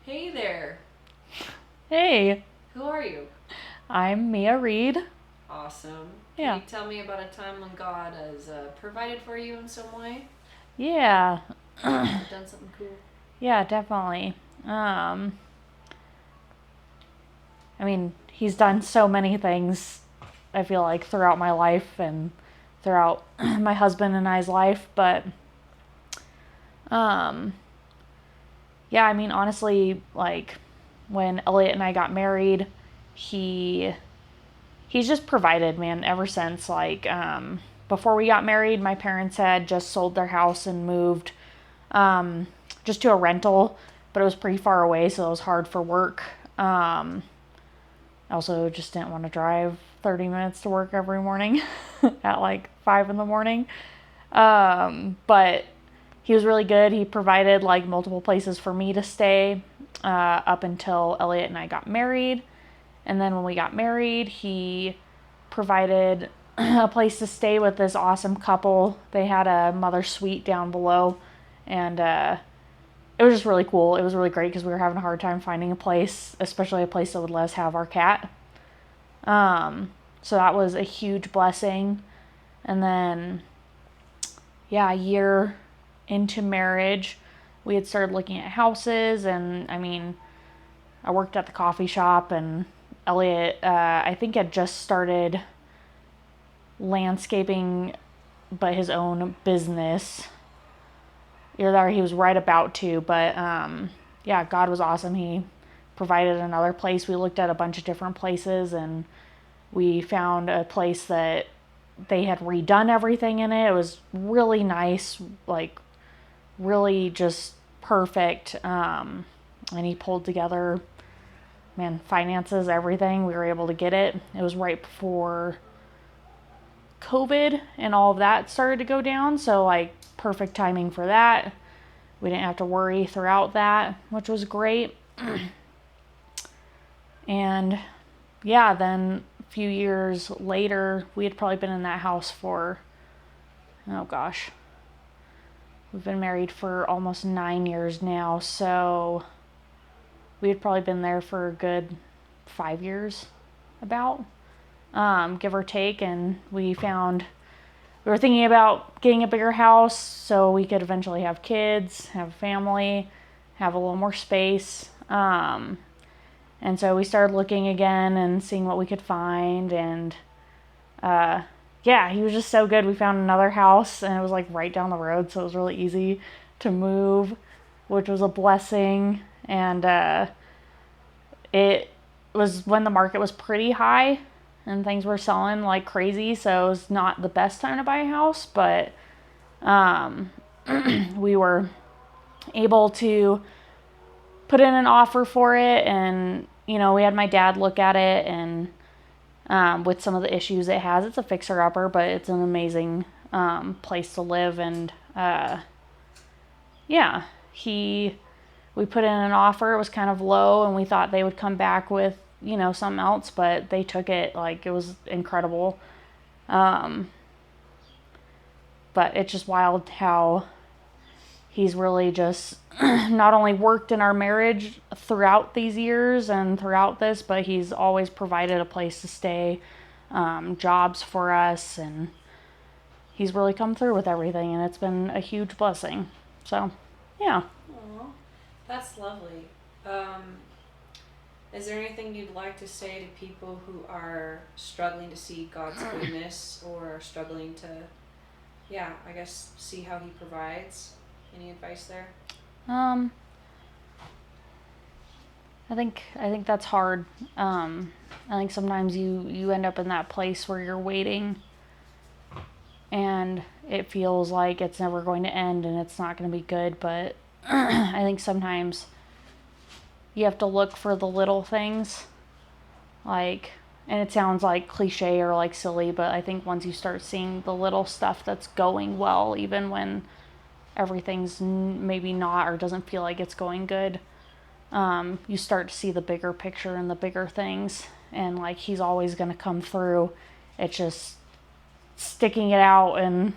Hey there. Hey, Who are you? I'm Mia Reed. Awesome. Can Yeah, you tell me about a time when God has provided for you in some way yeah, or done something cool? yeah, definitely. Um, I mean, he's done so many things, I feel like, throughout my life and throughout my husband and I's life, but, um, yeah, I mean, honestly, like, when Elliot and I got married, he, he's just provided, man, ever since, before we got married, my parents had just sold their house and moved um, just to a rental, but it was pretty far away, so it was hard for work. I also just didn't want to drive 30 minutes to work every morning at like 5 in the morning. But he was really good. He provided like multiple places for me to stay up until Elliot and I got married. And then when we got married, he provided a place to stay with this awesome couple. They had a mother suite down below, and it was just really cool. It was really great because we were having a hard time finding a place, especially a place that would let us have our cat. So that was a huge blessing. And then, yeah, a year into marriage, we had started looking at houses. And I mean, I worked at the coffee shop, and Elliot, I think, had just started landscaping, but his own business. Either that or he was right about to, but yeah, God was awesome. He provided another place. We looked at a bunch of different places, and we found a place that they had redone everything in it. It was really nice, like really just perfect. And he pulled together, man, finances, everything. We were able to get it. It was right before COVID and all of that started to go down. So, like, perfect timing for that. We didn't have to worry throughout that, which was great. And yeah, then a few years later, we had probably been in that house for, oh gosh, we've been married for almost 9 years now. So we had probably been there for a good 5 years, about, give or take. And we were thinking about getting a bigger house so we could eventually have kids, have a family, have a little more space. And so we started looking again and seeing what we could find. And yeah, he was just so good. We found another house, and it was like right down the road, so it was really easy to move, which was a blessing. And it was when the market was pretty high and things were selling like crazy, so it was not the best time to buy a house, but we were able to put in an offer for it. And we had my dad look at it, and with some of the issues it has, it's a fixer upper, but it's an amazing place to live. And yeah, he we put in an offer. It was kind of low, and we thought they would come back with something else, but they took it. Like, it was incredible. But it's just wild how he's really just not only worked in our marriage throughout these years and throughout this, but he's always provided a place to stay, jobs for us, and he's really come through with everything, and it's been a huge blessing. So, yeah. Aw, that's lovely. Um, is there anything you'd like to say to people who are struggling to see God's goodness or are struggling to, yeah, I guess, see how He provides? Any advice there? Um, I think that's hard. I think sometimes you end up in that place where you're waiting, and it feels like it's never going to end and it's not going to be good. But I think sometimes you have to look for the little things, like, and it sounds like cliche or like silly, but I think once you start seeing the little stuff that's going well, even when everything's maybe not or doesn't feel like it's going good, you start to see the bigger picture and the bigger things. And like, he's always going to come through. It's just sticking it out and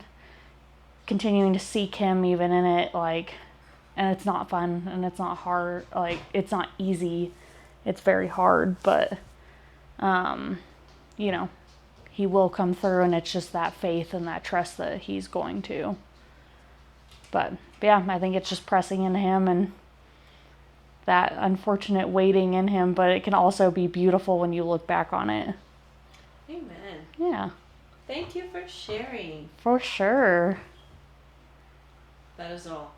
continuing to seek him even in it. Like, and it's not fun, and it's not hard. Like, it's not easy. It's very hard, but, you know, he will come through, and it's just that faith and that trust that he's going to. But yeah, I think it's just pressing into him and that unfortunate waiting in him, but it can also be beautiful when you look back on it. Amen. Yeah. Thank you for sharing. For sure. That is all.